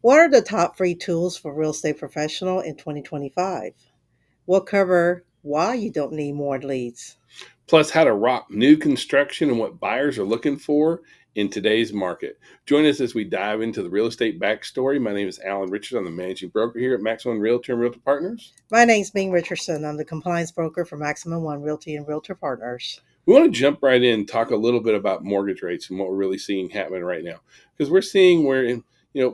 What are the top free tools for real estate professional in 2025? We'll cover why you don't need more leads. Plus how to rock new construction and what buyers are looking for in today's market. Join us as we dive into the real estate backstory. My name is Alan Richards. I'm the managing broker here at Maximum Realty and Realtor Partners. My name's Bing Richardson. I'm the compliance broker for Maximum One Realty and Realtor Partners. We want to jump right in and talk a little bit about mortgage rates and what we're really seeing happening right now. Because we're seeing where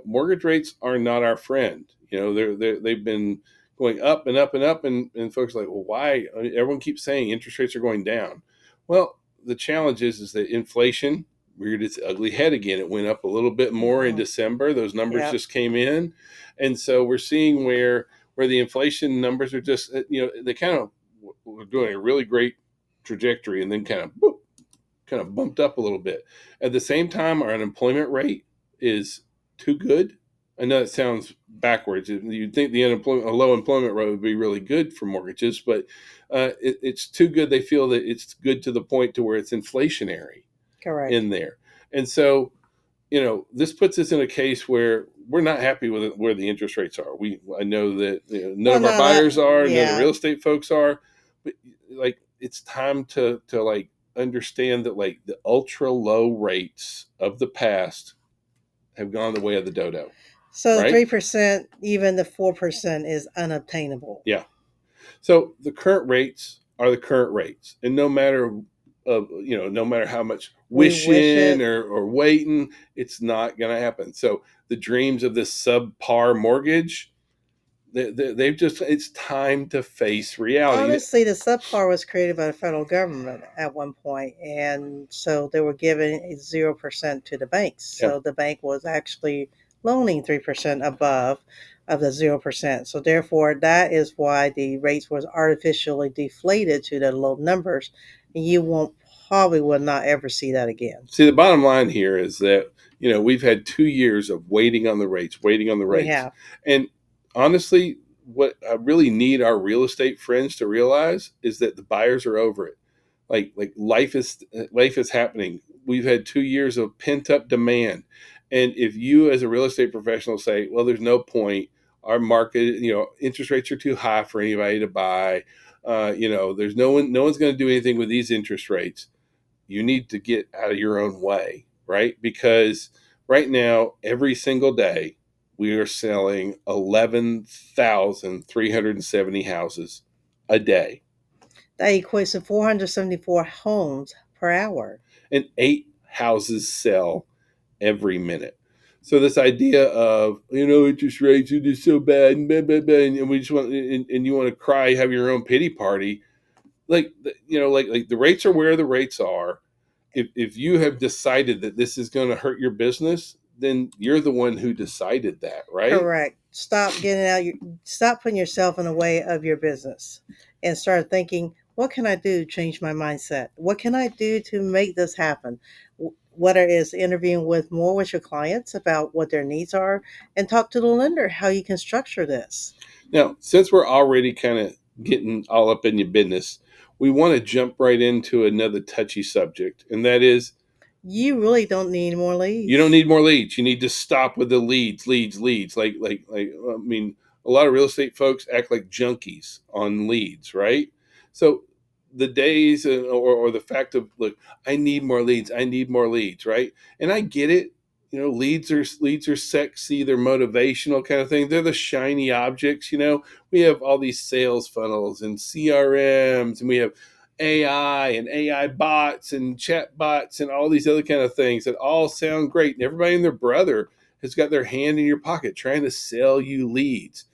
mortgage rates are not our friend. They've been going up and up and up, and folks are like, well, why? Everyone keeps saying interest rates are going down. Well, the challenge is that inflation reared its ugly head again. It went up a little bit more in December. Those numbers just came in, and so we're seeing where the inflation numbers are just they kind of were doing a really great trajectory and then kind of bumped up a little bit. At the same time, our unemployment rate is too good. I know it sounds backwards. You'd think a low employment rate would be really good for mortgages, but it's too good. They feel that it's good to the point to where it's inflationary. Correct. In there. And so, this puts us in a case where we're not happy with where the interest rates are. I know that none of our buyers are, none of the real estate folks are, but like it's time to like understand that like the ultra low rates of the past have gone the way of the dodo. So right? 3%, even the 4% is unobtainable. Yeah. So the current rates are the current rates, and no matter no matter how much wishing or waiting, it's not going to happen. So the dreams of this subpar mortgage, they've just, it's time to face reality. Honestly, the subpar was created by the federal government at one point, and so they were giving 0% to the banks. So the bank was actually loaning 3% above of the 0%. So therefore, that is why the rates was artificially deflated to the low numbers, and you will not ever see that again. See, the bottom line here is that we've had 2 years of waiting on the rates. We have. And honestly, what I really need our real estate friends to realize is that the buyers are over it. Like life is happening. We've had 2 years of pent up demand. And if you as a real estate professional say, well, there's no point, our market, interest rates are too high for anybody to buy. There's no one's going to do anything with these interest rates. You need to get out of your own way, right? Because right now, every single day, we are selling 11,370 houses a day. That equates to 474 homes per hour. And 8 houses sell every minute. So this idea of, interest rates are just so bad, and we just want, and you want to cry, have your own pity party. Like the rates are where the rates are. If you have decided that this is going to hurt your business, then you're the one who decided that, right? Correct. Stop putting yourself in the way of your business and start thinking, what can I do to change my mindset? What can I do to make this happen? Whether it's interviewing with your clients about what their needs are, and talk to the lender how you can structure this. Now, since we're already kind of getting all up in your business, we want to jump right into another touchy subject, and that is, you really don't need more leads. You don't need more leads. You need to stop with the leads. Like, I mean, a lot of real estate folks act like junkies on leads, right? So the days or the fact of, look, I need more leads, right? And I get it. Leads are sexy. They're motivational kind of thing. They're the shiny objects. We have all these sales funnels and CRMs, and we have AI and AI bots and chat bots and all these other kind of things that all sound great. And everybody and their brother has got their hand in your pocket trying to sell you leads.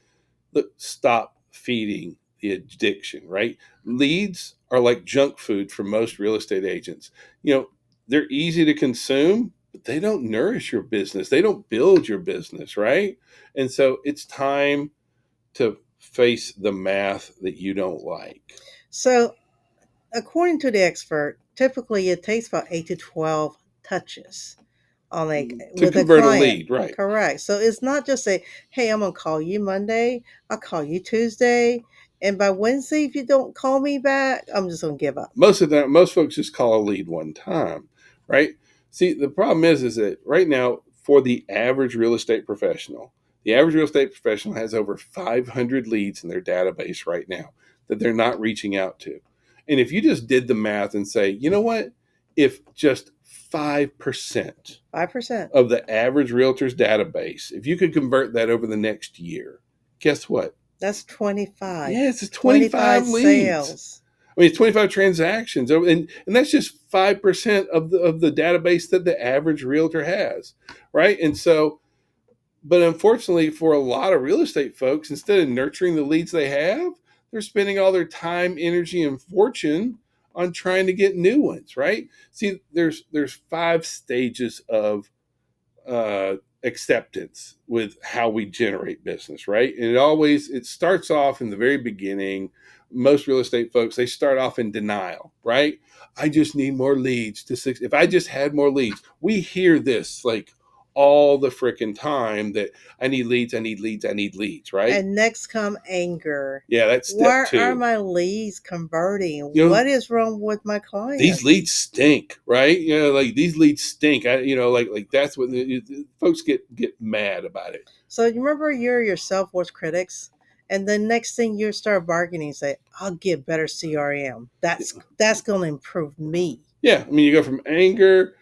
Look, stop feeding the addiction, right? Leads are like junk food for most real estate agents. They're easy to consume, but they don't nourish your business. They don't build your business, right? And so it's time to face the math that you don't like. So, according to the expert, typically it takes about 8 to 12 touches on to convert a lead, right? Correct. So it's not just say, hey, I'm gonna call you Monday, I'll call you Tuesday, and by Wednesday, if you don't call me back, I'm just gonna give up. Most folks just call a lead one time, right? See, the problem is that right now for the average real estate professional. The average real estate professional has over 500 leads in their database right now that they're not reaching out to. And if you just did the math and say, you know what, if just 5% 5%. of the average realtor's database, if you could convert that over the next year, guess what? That's 25. Yes, it's 25 25 leads. sales. I mean, it's 25 transactions, and that's just 5% of the database that the average realtor has, right? And so, but unfortunately, for a lot of real estate folks, instead of nurturing the leads they have, they're spending all their time, energy, and fortune on trying to get new ones, right? See, there's 5 stages of acceptance with how we generate business, right? And it starts off in the very beginning. Most real estate folks, they start off in denial, right? I just need more leads to six. If I just had more leads, we hear this like all the freaking time that I need leads, I need leads, I need leads, right? And next come anger. Yeah, that's step Why are 2. my leads converting? You know, What is wrong with my these clients? leads stink, right? You know, like these leads stink. Like that's what folks get mad about it. So you remember you're your self-worth critics, and the next thing you start bargaining, say, "I'll get better CRM. That's going to improve me." Yeah, I mean, you go from anger,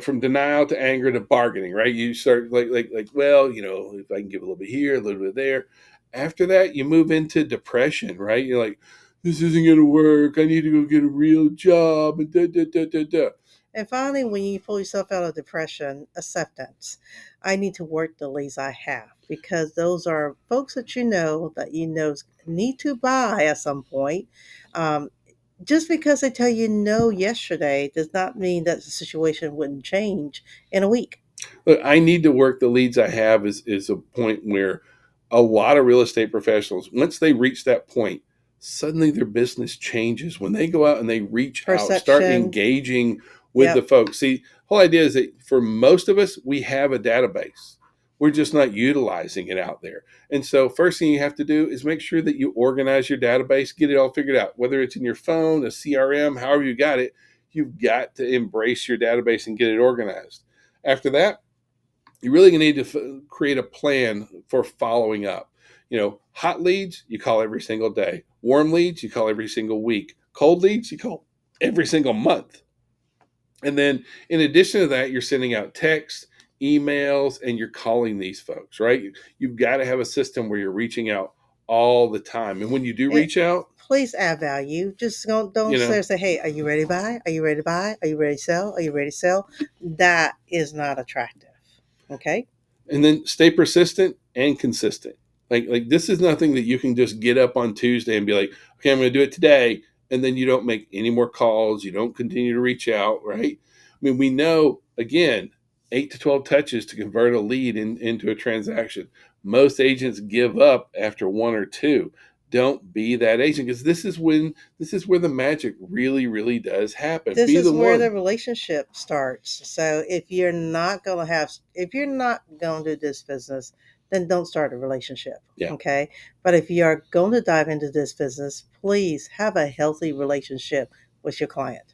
from denial to anger to bargaining, right? You start like, well, if I can give a little bit here, a little bit there. After that, you move into depression, right? You're like, this isn't going to work. I need to go get a real job, and da da da da da. And finally, when you pull yourself out of depression, acceptance. I need to work the leads I have because those are folks that you know need to buy at some point. Um, just because they tell you no yesterday does not mean that the situation wouldn't change in a week. Look, I need to work the leads I have is a point where a lot of real estate professionals, once they reach that point, suddenly their business changes. When they go out and they reach out, start Perception. engaging with the Yep. folks. See, the whole idea is that for most of us, we have a database. We're just not utilizing it out there. And so, first thing you have to do is make sure that you organize your database, get it all figured out, whether it's in your phone, a CRM, however you got it. You've got to embrace your database and get it organized. After that, you're really going to need to create a plan for following up. Hot leads, you call every single day. Warm leads, you call every single week. Cold leads, you call every single month. And then in addition to that, you're sending out texts, emails, and you're calling these folks, right? You've got to have a system where you're reaching out all the time. And when you do And reach out, please add value. Just don't you know, say, "Hey, are you ready to buy? Are you ready to buy? Are you ready to sell? Are you ready to sell?" That is not attractive. Okay. and then stay persistent and consistent. Like this is nothing that you can just get up on Tuesday and be like, okay, I'm going to do it today, and then you don't make any more calls, you don't continue to reach out, right? I mean, we know again, 8 to 12 touches to convert a lead into a transaction. Most agents give up after 1 or 2. Don't be that agent, because this is where the magic really, really does happen. This Be is the where the one. relationship starts. So if you're not going to do this business, then don't start a relationship. Yeah. Okay. But if you are going to dive into this business, please have a healthy relationship with your client.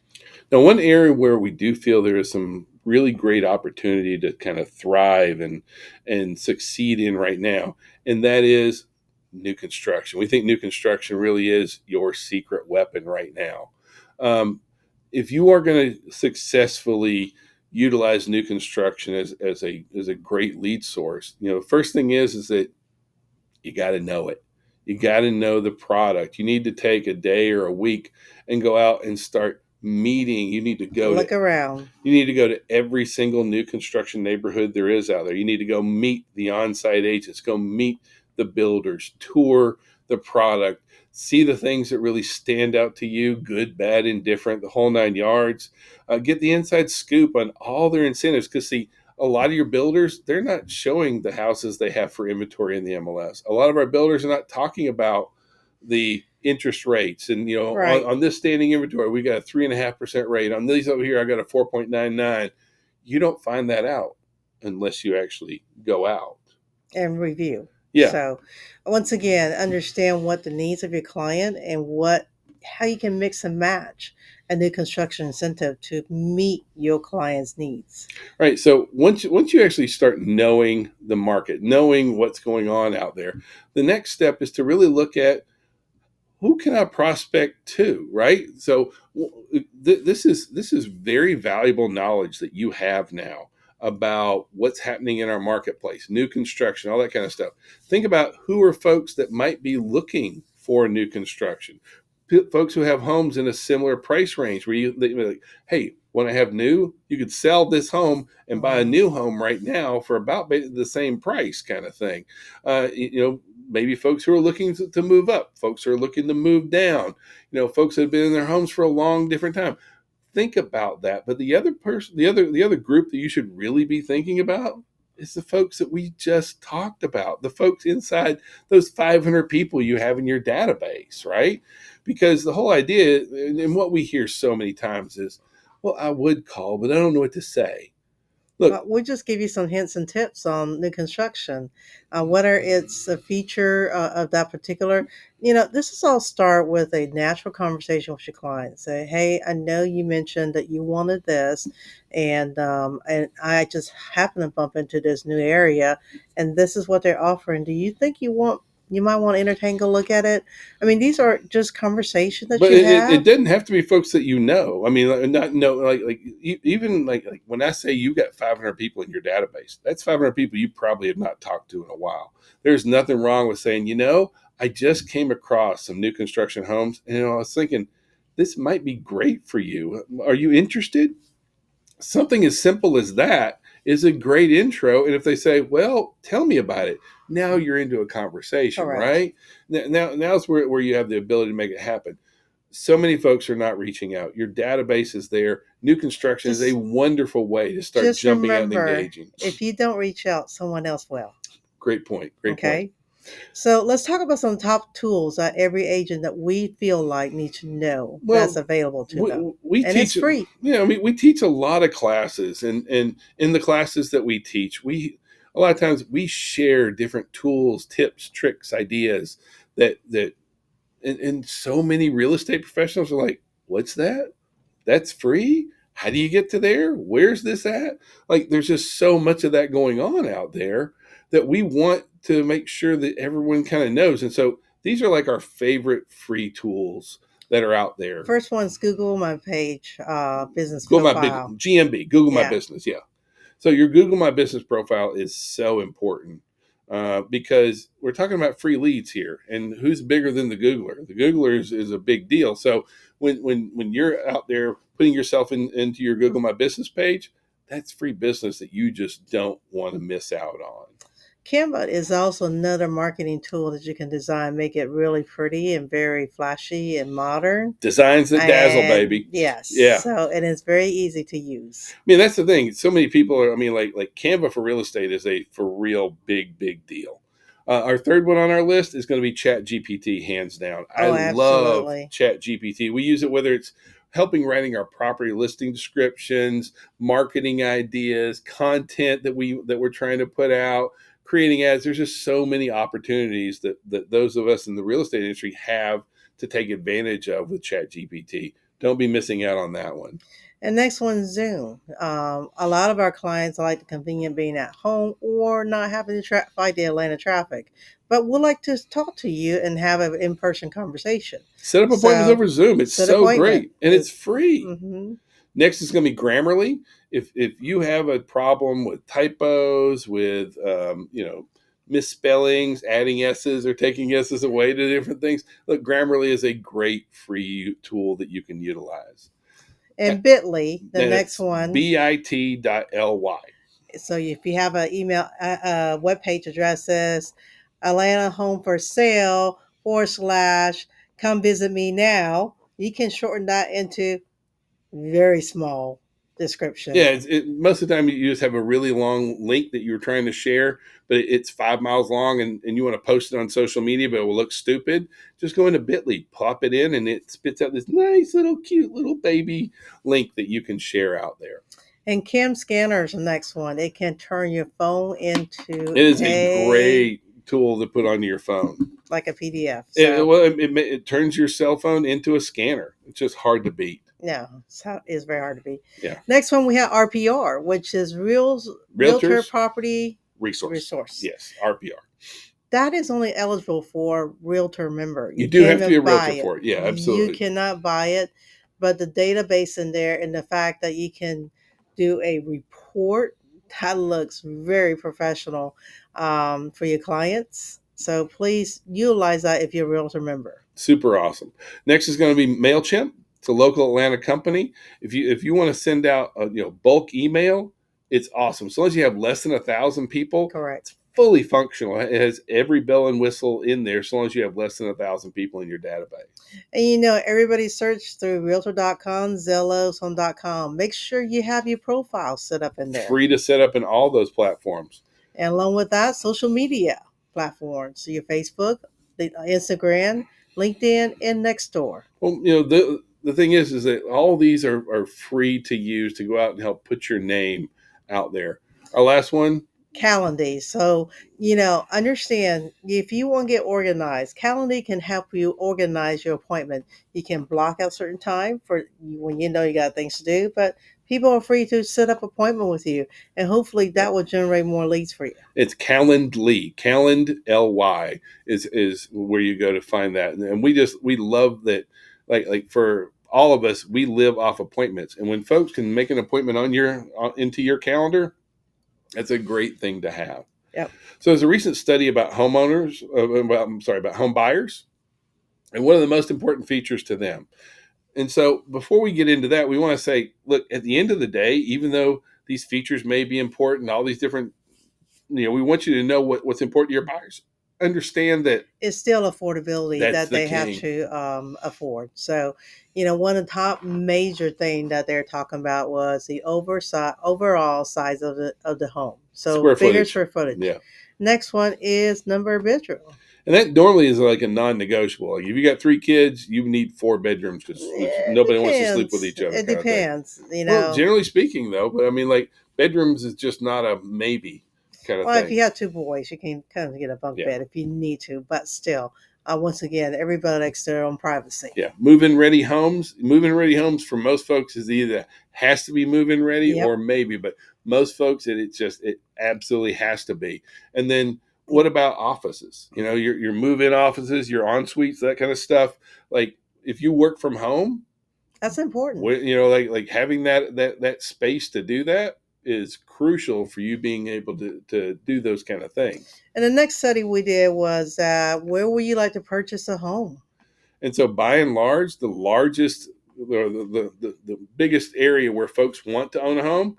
Now, one area where we do feel there is some really great opportunity to kind of thrive and succeed in right now, and that is new construction. We think new construction really is your secret weapon right now. Um, if you are going to successfully utilize new construction as a great lead source, the first thing is that you got to know it. You got to know the product. You need to take a day or a week and go out and start meeting. Look around. You need to go to every single new construction neighborhood there is out there. You need to go meet the on-site agents, go meet the builders, tour the product, see the things that really stand out to you, good, bad, indifferent, the whole 9 yards. Get the inside scoop on all their incentives, because see, a lot of your builders, they're not showing the houses they have for inventory in the MLS. A lot of our builders are not talking about the interest rates. And, Right. on this standing inventory, we got a 3.5% rate. On these over here, I got a 4.99. You don't find that out unless you actually go out. And review. Yeah. So once again, understand what the needs of your client and how you can mix and match. a new construction incentive to meet your client's needs. Right. So once you actually start knowing the market, knowing what's going on out there, the next step is to really look at who can I prospect to, right? So this is very valuable knowledge that you have now about what's happening in our marketplace, new construction, all that kind of stuff. Think about who are folks that might be looking for new construction, folks who have homes in a similar price range where they like, hey, when I have new, you could sell this home and buy a new home right now for about the same price, kind of thing. Maybe folks who are looking to move up, folks who are looking to move down, folks that have been in their homes for a long different time. Think about that. But the other person, the other group that you should really be thinking about is the folks that we just talked about, the folks inside those 500 people you have in your database, right? Because the whole idea, and what we hear so many times is, well, I would call, but I don't know what to say. Look, Well, we'll just give you some hints and tips on new construction, whether it's a feature of that particular. This is all start with a natural conversation with your client. Say, hey, I know you mentioned that you wanted this, and I just happen to bump into this new area, and this is what they're offering. Do you think you might want to entertain, go look at it? I mean, these are just conversations that but you it have. doesn't have to be folks that you know. I mean, not know even like when I say you got 500 people in your database, that's 500 people you probably have not talked to in a while. There's nothing wrong with saying, I just came across some new construction homes, and I was thinking this might be great for you. Are you interested? Something as simple as that is a great intro. And if they say, well, tell me about it, now you're into a conversation, Correct. right? Now's where you have the ability to make it happen. So many folks are not reaching out. Your database is there. New construction is a Just wonderful way to start just jumping out and remember, engaging. if you don't reach out, someone else will. Great point. Great point. Okay. So let's talk about some top tools that every agent that we feel like needs to know that's Well, available to them. we And it's teach, free. we teach a lot of classes, and in the classes that we teach, we a lot of times we share different tools, tips, tricks, ideas that and so many real estate professionals are like, what's that? That's free? How do you get to there? Where's this at? Like, there's just so much of that going on out there that we want to make sure that everyone kind of knows. And so these are like our favorite free tools that are out there. First one's Google my page, business Google my big profile. GMB, Google My Yeah. Business. Yeah. So your Google My Business profile is so important because we're talking about free leads here, and who's bigger than the Googler? The Googler is a big deal. So when you're out there putting yourself into your Google My Business page, that's free business that you just don't want to miss out on. Canva is also another marketing tool that you can design, make it really pretty and very flashy and modern. Designs that dazzle, And baby. yes, Yeah. so it is very easy to use. I mean, that's the thing. So many people are. I mean, like Canva for real estate is a for real big deal. Our third one on our list is going to be Chat GPT, hands down. I Oh, love absolutely. Chat GPT. We use it whether it's helping writing our property listing descriptions, marketing ideas, content that we're trying to put out, creating ads. There's just so many opportunities that those of us in the real estate industry have to take advantage of with Chat GPT. Don't be missing out on that one. And next one, Zoom. A lot of our clients like the convenient being at home or not having to fight the Atlanta traffic, but would like to talk to you and have an in-person conversation. Set up appointments So, over Zoom. It's set so appointment great, and it's is. free. Mm-hmm. Next is going to be Grammarly. If you have a problem with typos, with misspellings, adding s's or taking s's away to different things, look, Grammarly is a great free tool that you can utilize. And Bitly, the next That's one. bit.ly. So if you have an email, web page address says Atlanta home for sale / come visit me now, you can shorten that into very small description. Yeah, most of the time you just have a really long link that you're trying to share, but it's 5 miles long, and you want to post it on social media, but it will look stupid. Just go into Bitly, pop it in, and it spits out this nice little cute little baby link that you can share out there. And Cam Scanner is the next one. It can turn your phone into It is a great tool to put onto your phone. like a PDF. It, So well, it turns your cell phone into a scanner. It's just hard to beat. No, it's very hard to be. Yeah. Next one we have RPR, which is Realtor Realtors Property Resource. Resource. Yes, RPR. That is only eligible for Realtor member. You You do can't have to be even a buy realtor it. for it. Yeah, You absolutely. cannot buy it, but the database in there and the fact that you can do a report that looks very professional for your clients. So please utilize that if you're a Realtor member. Super awesome. Next is going to be MailChimp. It's a local Atlanta company. If you want to send out a bulk email, it's awesome. So long as you have less than 1,000 people, Correct. it's fully functional. It has every bell and whistle in there. So long as you have less than 1,000 people in your database. And everybody search through Realtor.com, Zillow, Home.com. Make sure you have your profile set up in there. Free to set up in all those platforms. And along with that, social media platforms. So your Facebook, the Instagram, LinkedIn, and Nextdoor. Well, the thing is that all these are free to use to go out and help put your name out there. Our last one, Calendly. So, understand if you want to get organized, Calendly can help you organize your appointment. You can block out certain time for when you know you got things to do, but people are free to set up appointment with you, and hopefully that will generate more leads for you. it's Calendly. Calend.ly is where you go to find that. And we love that. Like for all of us, we live off appointments. And when folks can make an appointment into your calendar, that's a great thing to have. Yep. So there's a recent study about about home buyers, and what are the most important features to them. And so before we get into that, we want to say, look, at the end of the day, even though these features may be important, all these different, we want you to know what's important to your buyers. Understand that It's still affordability that's that the they have king. to afford. So, one of the top major thing that they're talking about was the overall size of the home. So Square bigger footage. square footage. Yeah. Next one is number of bedroom. And that normally is like a non-negotiable. Like if you got 3 kids, you need 4 bedrooms because It nobody wants to sleep with depends. each other, It kind of thing. depends. Well, generally speaking, though, but I mean, like bedrooms is just not a maybe kind of Well, if thing. you have two boys, you can kind of get a bunk Yeah. bed if you need to. But still, once again, everybody likes their own privacy. Yeah, move-in ready homes. Move-in ready homes for most folks is either has to be move-in ready Yep. or maybe, but most folks it absolutely has to be. And then what about offices? Your move-in offices, your en suites, that kind of stuff. Like if you work from home, That's important. like having that space to do that is crucial for you being able to do those kind of things. And the next study we did was where would you like to purchase a home? And so, by and large, the largest, or the biggest area where folks want to own a home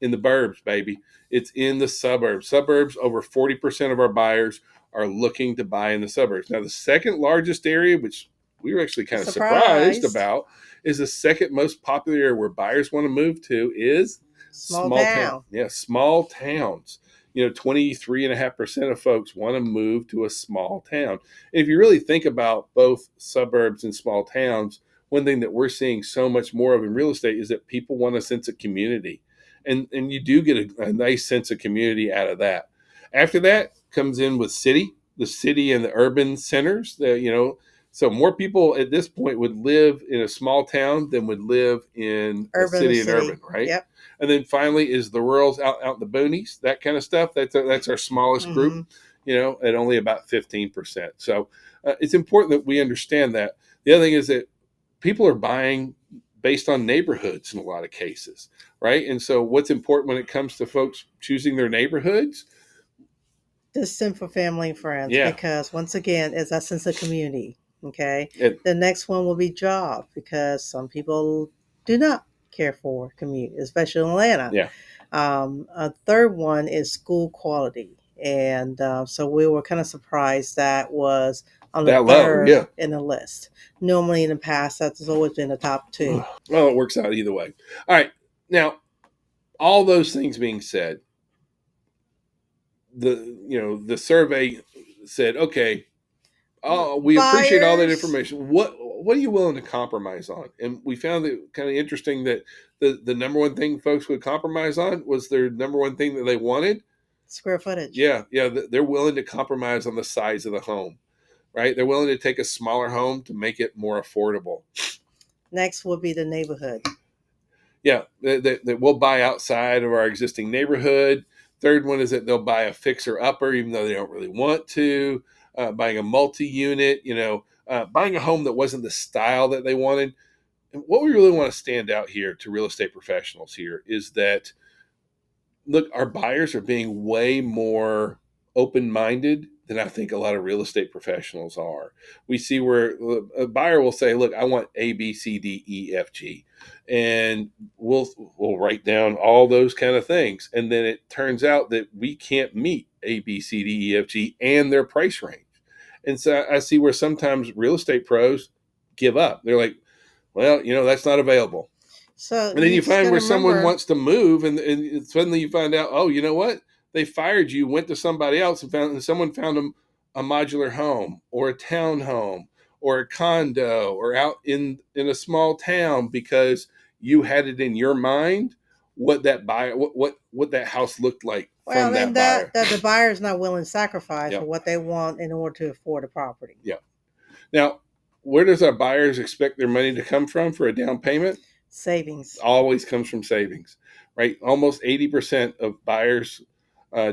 in the burbs, baby. It's in the suburbs. Suburbs, over 40% of our buyers are looking to buy in the suburbs. Now, the second largest area, which we were actually kind of surprised about, is the second most popular area where buyers want to move to is small town. Yeah, small towns. 23.5% of folks want to move to a small town. And if you really think about both suburbs and small towns, one thing that we're seeing so much more of in real estate is that people want a sense of community. And you do get a nice sense of community out of that. After that comes in with the city and the urban centers. So more people at this point would live in a small town than would live in a city and urban, right? Yep. And then finally is the rurals out in the boonies, that kind of stuff. That's our smallest group, at only about 15%. So it's important that we understand that. The other thing is that people are buying based on neighborhoods in a lot of cases, right? And so what's important when it comes to folks choosing their neighborhoods? Distant for family and friends, Yeah. because once again, it's that sense of community. Okay. It, The next one will be job, because some people do not care for commute, especially in Atlanta. yeah. A third one is school quality. And so we were kind of surprised that was on the That low, third yeah. in the list. Normally in the past, that's always been the top two. Well, it works out either way. All right. Now, all those things being said, the survey said, okay, we appreciate all that Buyers, information. What are you willing to compromise on? And we found it kind of interesting that the number one thing folks would compromise on was their number one thing that they wanted. square footage. Yeah, they're willing to compromise on the size of the home, right? They're willing to take a smaller home to make it more affordable. Next would be the neighborhood. Yeah, that we'll buy outside of our existing neighborhood. Third one is that they'll buy a fixer upper, even though they don't really want to. Buying a multi unit, buying a home that wasn't the style that they wanted. And what we really want to stand out here to real estate professionals here is that look, our buyers are being way more open minded than I think a lot of real estate professionals are. We see where a buyer will say, "Look, I want A, B, C, D, E, F, G," and we'll write down all those kind of things, and then it turns out that we can't meet A, B, C, D, E, F, G, and their price range. And so I see where sometimes real estate pros give up. They're like, "Well, that's not available." So And then you you just find got to where someone remember. wants to move, and suddenly you find out, oh, you know what? They fired you, went to somebody else, and someone found them a modular home or a town home or a condo or out in a small town because you had it in your mind what that buyer what that house looked like Well, from then that that buyer. that the buyer is not willing to sacrifice Yeah, for what they want in order to afford a property. yeah. Now, where does our buyers expect their money to come from for a down payment? Savings. Always comes from savings, right? Almost 80% of buyers'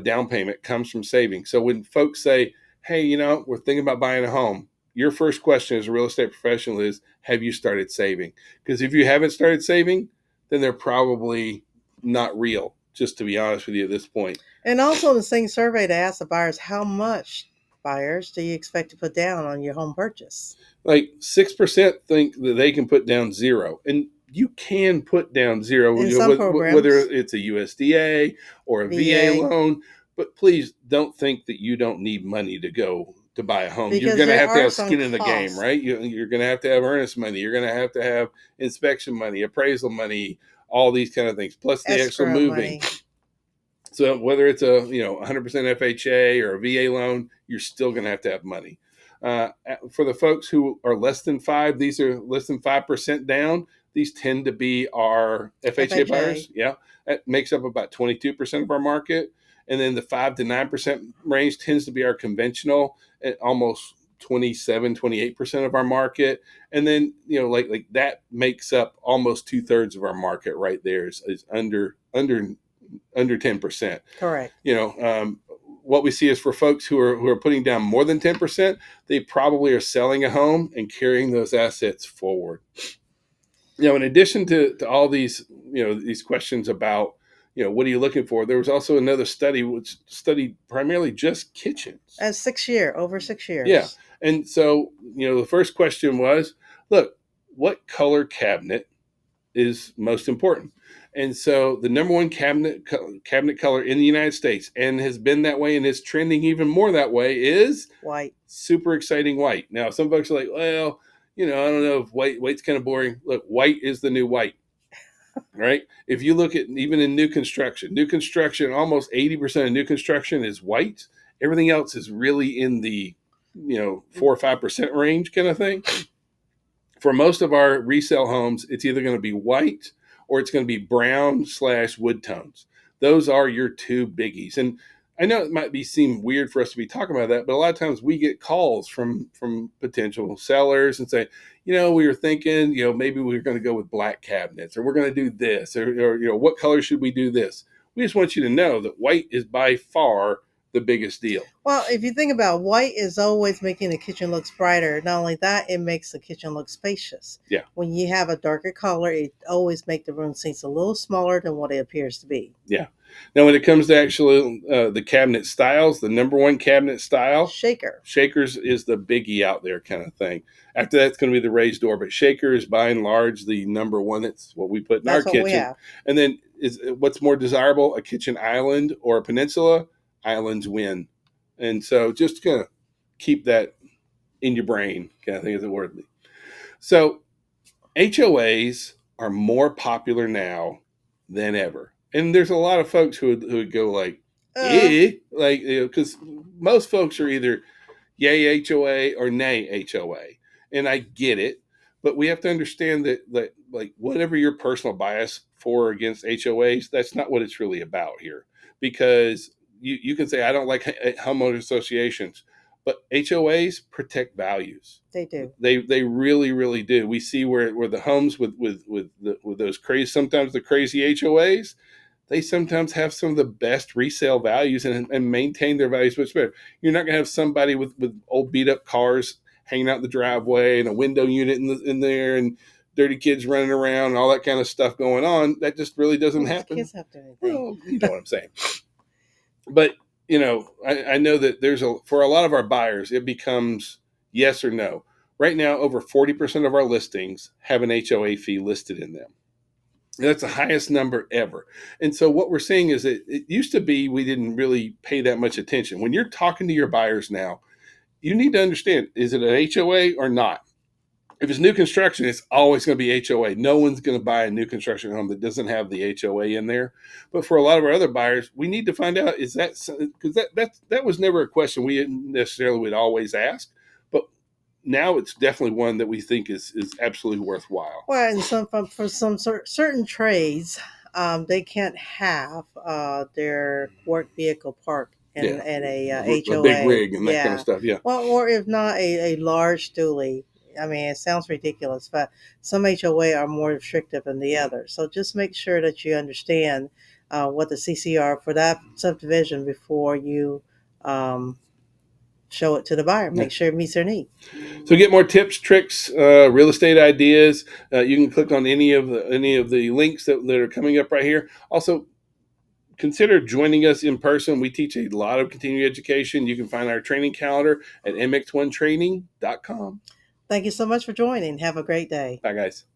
down payment comes from savings. So when folks say, hey, we're thinking about buying a home, your first question as a real estate professional is, have you started saving? Because if you haven't started saving, then they're probably not real, just to be honest with you at this point. And also in the same survey, they asked the buyers how much buyers do you expect to put down on your home purchase? Like 6% think that they can put down zero. And you can put down zero, In some whether programs, it's a USDA or a VA VA, loan. But please don't think that you don't need money to go to buy a home. You're because going to there have to are have some skin in the game, costs, right? You're going to have earnest money. You're going to have inspection money, appraisal money, all these kind of things, plus the actual escrow moving. money. So whether it's a 100% FHA or a VA loan, you're still going to have money. For the folks who are less than five, these are less than 5% down. These tend to be our FHA FHA. buyers. Yeah, that makes up about 22% of our market, and then the 5 to 9% range tends to be our conventional at almost 27, 28% of our market. And then like that makes up almost 2/3 of our market right there is under 10%. Correct. What we see is for folks who are putting down more than 10%, they probably are selling a home and carrying those assets forward. In addition to all these, these questions about, what are you looking for? There was also another study which studied primarily just kitchens. And over 6 years. Yeah. And so, the first question was, look, what color cabinet is most important? And so the number one cabinet color in the United States, and has been that way and is trending even more that way, is White. super exciting white. Now some folks are like, well, I don't know if white's kind of boring. Look, white is the new white. Right? If you look at even in new construction, almost 80% of new construction is white. Everything else is really in the 4 or 5% range kind of thing. For most of our resale homes, it's either going to be white or it's going to be brown/wood tones. Those are your two biggies. And I know it might seem weird for us to be talking about that, but a lot of times we get calls from potential sellers and say, we were thinking, maybe we are going to go with black cabinets, or we're going to do this, or what color should we do this? We just want you to know that white is by far the biggest deal. Well, if you think about it, white is always making the kitchen look brighter. Not only that, it makes the kitchen look spacious. Yeah. When you have a darker color, it always makes the room seem a little smaller than what it appears to be. Yeah. Now, when it comes to actually the cabinet styles, the number one cabinet style, Shakers is the biggie out there kind of thing. After that, it's going to be the raised door, but Shaker is by and large the number one. That's what we put in our kitchen. We have. And then what's more desirable, a kitchen island or a peninsula? Islands win. And so just kind of keep that in your brain, kind of thing, is the word. So HOAs are more popular now than ever. And there's a lot of folks who would go like, like, because most folks are either yay HOA or nay HOA. And I get it, but we have to understand that like whatever your personal bias for or against HOAs, that's not what it's really about here. Because you can say, I don't like homeowner associations, But HOAs protect values. They do. They really, really do. We see where the homes with those crazy, sometimes the crazy HOAs, they sometimes have some of the best resale values and maintain their values much better. You're not going to have somebody with old beat up cars hanging out in the driveway and a window unit in there and dirty kids running around and all that kind of stuff going on. That just really doesn't happen. Kids have to do anything. Well, you know what I'm saying. But I know that for a lot of our buyers, it becomes yes or no. Right now, over 40% of our listings have an HOA fee listed in them. That's the highest number ever. And so what we're seeing is that it used to be we didn't really pay that much attention. When you're talking to your buyers now, you need to understand, is it an HOA or not? If it's new construction, it's always going to be HOA. No one's going to buy a new construction home that doesn't have the HOA in there. But for a lot of our other buyers, we need to find out, is that, because that was never a question we necessarily would always ask. But now it's definitely one that we think is absolutely worthwhile. Well, and for some certain trades, they can't have their work vehicle parked in a HOA. A big rig and that kind of stuff. Yeah. Well, or if not a large dually. I mean, it sounds ridiculous, but some HOA are more restrictive than the others. So just make sure that you understand what the CCR for that subdivision before you show it to the buyer. Make sure it meets their need. So get more tips, tricks, real estate ideas. You can click on any of the links that are coming up right here. Also, consider joining us in person. We teach a lot of continuing education. You can find our training calendar at mx1training.com. Thank you so much for joining. Have a great day. Bye, guys.